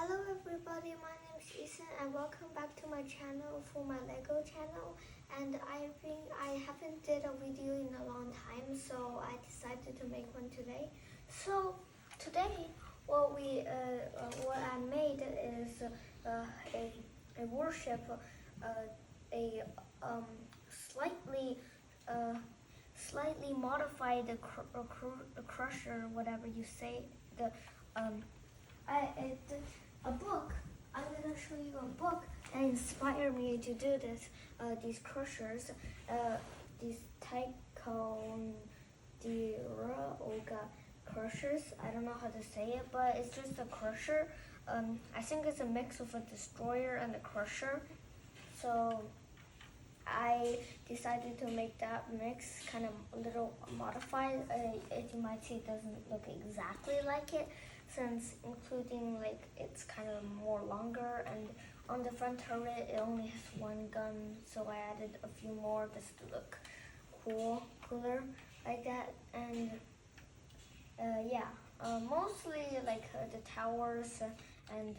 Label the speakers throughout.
Speaker 1: Hello everybody, my name is Ethan and welcome back to my channel for my Lego channel. And I think I haven't did a video in a long time, so I decided to make one today. So today, what I made is a warship, a slightly modified crusher, whatever you say. A book. I'm gonna show you a book that inspired me to do this. These crushers, these Tycoon Dioga crushers. I don't know how to say it, but it's just a crusher. I think it's a mix of a destroyer and a crusher. So I decided to make that mix kind of a little modified. As you might see, it doesn't look exactly like it, since including like it's kind of more longer, and on the front turret it only has one gun, so I added a few more just to look cooler like that. And mostly like the towers and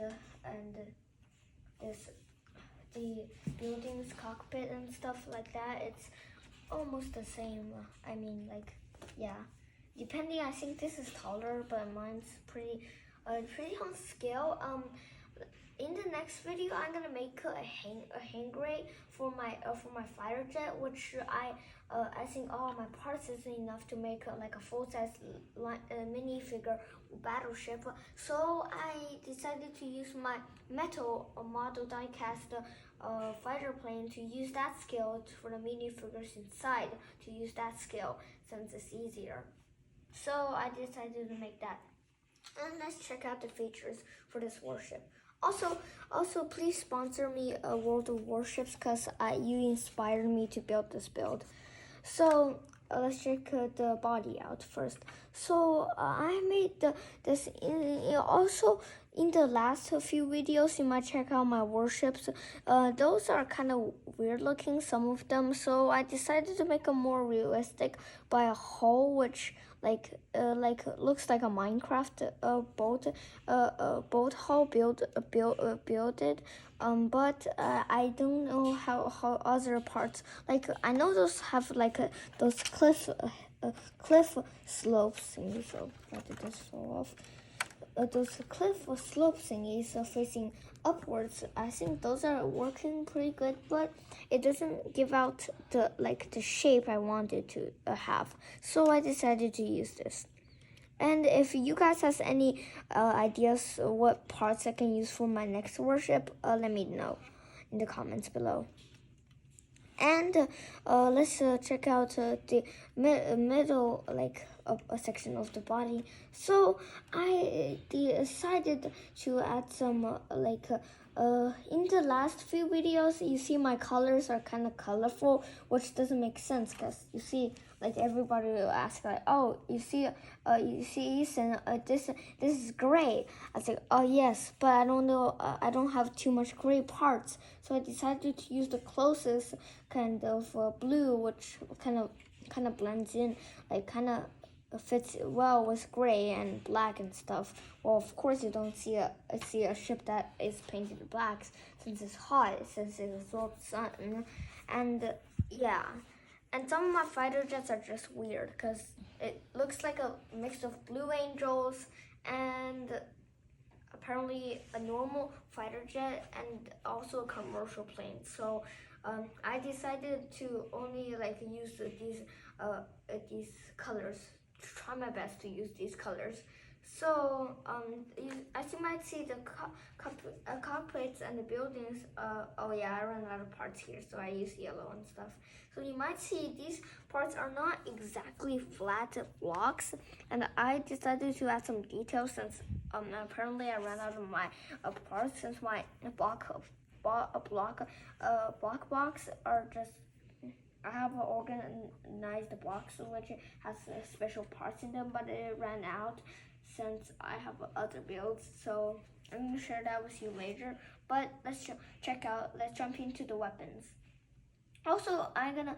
Speaker 1: the building's cockpit and stuff like that, it's almost the same. I mean, like, yeah, depending, I think this is taller, but mine's pretty on scale. In the next video, I'm gonna make a hang rate for my fighter jet, which I think all my parts isn't enough to make like a full-size minifigure battleship. So I decided to use my metal model die-cast fighter plane to use that scale for the minifigures inside. To use that scale since it's easier. So I decided to make that. And let's check out the features for this warship. Also, please sponsor me a World of Warships, because you inspired me to build this build. So let's check the body out first. So I made this also in the last few videos. You might check out my warships. Those are kind of weird looking, some of them. So I decided to make them more realistic by a hull, which like looks like a Minecraft boat hull builded. But I don't know how other parts, like I know those have like those cliff slopes thingies. So I did this fall off. Those cliff slope thingies are facing upwards. I think those are working pretty good, but it doesn't give out the shape I wanted to have. So I decided to use this. And if you guys have any ideas what parts I can use for my next warship, let me know in the comments below. And let's check out the middle, like a section of the body. So I decided to add some in the last few videos, you see my colors are kind of colorful, which doesn't make sense, because you see, like everybody will ask, like, oh, you see Ethan, this is gray. I was like, oh yes, but I don't know, I don't have too much gray parts, so I decided to use the closest kind of blue, which kind of blends in, like kind of fits well with gray and black and stuff. Well, of course you don't see a ship that is painted black, since it's hot, since it absorbs sun. And yeah, and some of my fighter jets are just weird, because it looks like a mix of Blue Angels and apparently a normal fighter jet and also a commercial plane. So I decided to only use these colors, to try my best to use these colors. So as you might see, the cockpits and the buildings, oh yeah, I ran out of parts here, so I use yellow and stuff. So you might see these parts are not exactly flat blocks, and I decided to add some details, since apparently I ran out of my parts, since my block box are just, I have an organized box which has special parts in them, but it ran out since I have other builds. So I'm gonna share that with you later. But let's jump into the weapons. Also, I'm gonna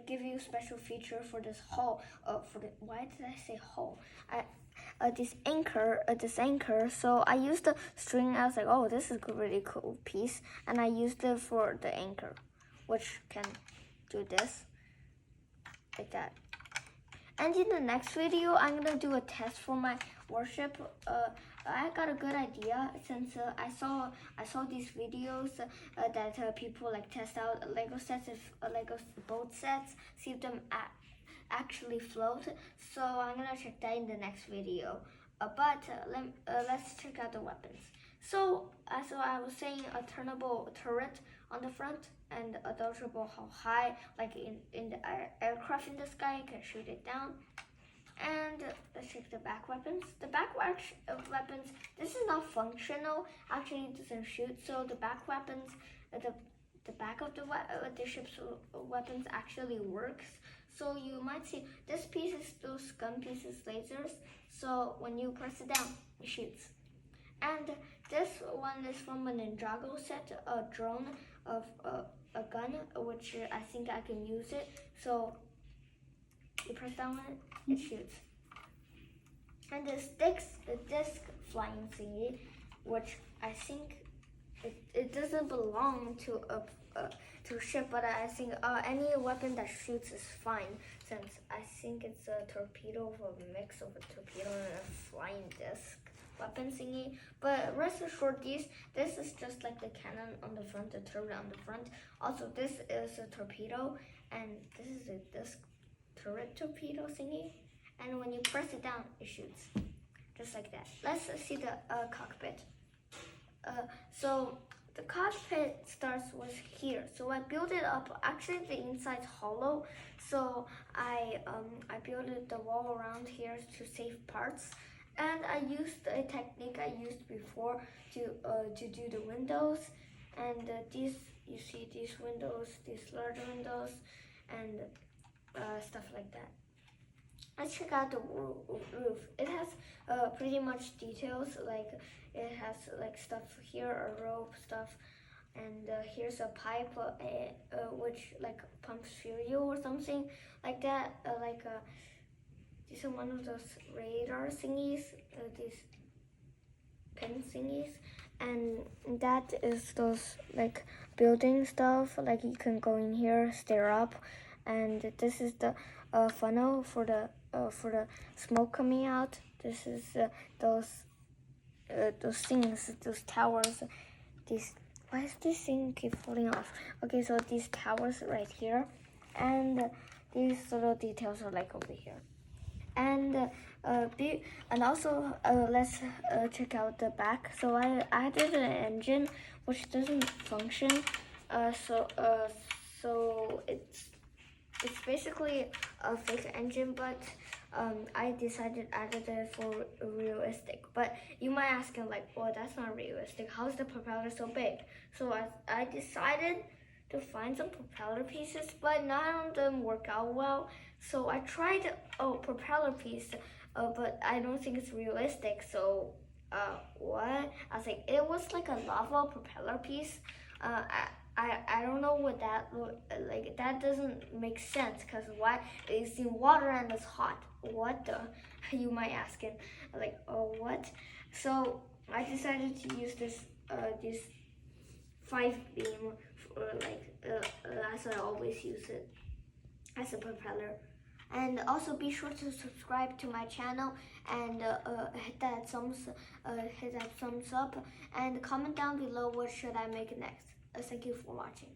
Speaker 1: give you a special feature for this hull. Why did I say hull? this anchor. So I used the string. I was like, oh, this is a really cool piece, and I used it for the anchor, which can do this like that. And in the next video, I'm gonna do a test for my worship. I got a good idea since I saw these videos that people like test out Lego sets, Lego boat sets, see if them actually float. So I'm gonna check that in the next video. Let's check out the weapons. So as I was saying, a turnable turret on the front and adjustable how high, like in the aircraft in the sky, you can shoot it down. And let's check the back weapons. The back weapons, this is not functional. Actually, it doesn't shoot. So the back weapons, the back of the ship's weapons actually works. So you might see this piece is those gun pieces, lasers. So when you press it down, it shoots. And this one is from a Ninjago set, a drone of a gun, which I think I can use it. So you press down on it, it shoots. And the disc flying thingy, which I think it doesn't belong to a ship, but I think any weapon that shoots is fine, since I think it's a torpedo, a mix of a torpedo and a flying disc weapon thingy. But rest assured, this is just like the cannon on the front, the turret on the front. Also, this is a torpedo, and this is a disc turret torpedo thingy. And when you press it down, it shoots, just like that. Let's see the cockpit. So the cockpit starts with here. So I built it up. Actually, the inside's hollow. So I built the wall around here to save parts. And I used a technique I used before to do the windows. And these, you see these windows, these large windows, and stuff like that. Let's check out the roof. It has pretty much details, like it has like stuff here, a rope stuff, and here's a pipe which like pumps fuel or something like that. These are one of those radar thingies, these pin thingies, and that is those like building stuff. Like you can go in here, stare up, and this is the funnel for the smoke coming out. This is those things, those towers. Why is this thing keep falling off? Okay, so these towers right here, and these little details are like over here. And also let's check out the back. So I added an engine which doesn't function. So it's basically a fake engine, but I decided added it for realistic. But you might ask him like, well, that's not realistic. How's the propeller so big? So I decided to find some propeller pieces, but none of them work out well. So I tried a propeller piece, but I don't think it's realistic. So what? I was like, it was like a lava propeller piece. I don't know what that like. That doesn't make sense, because why? It's in water and it's hot. What the? You might ask him like, oh, what? So I decided to use this 5-beam as I always use it as a propeller. And also be sure to subscribe to my channel and hit that thumbs up, and comment down below what should I make next. Thank you for watching.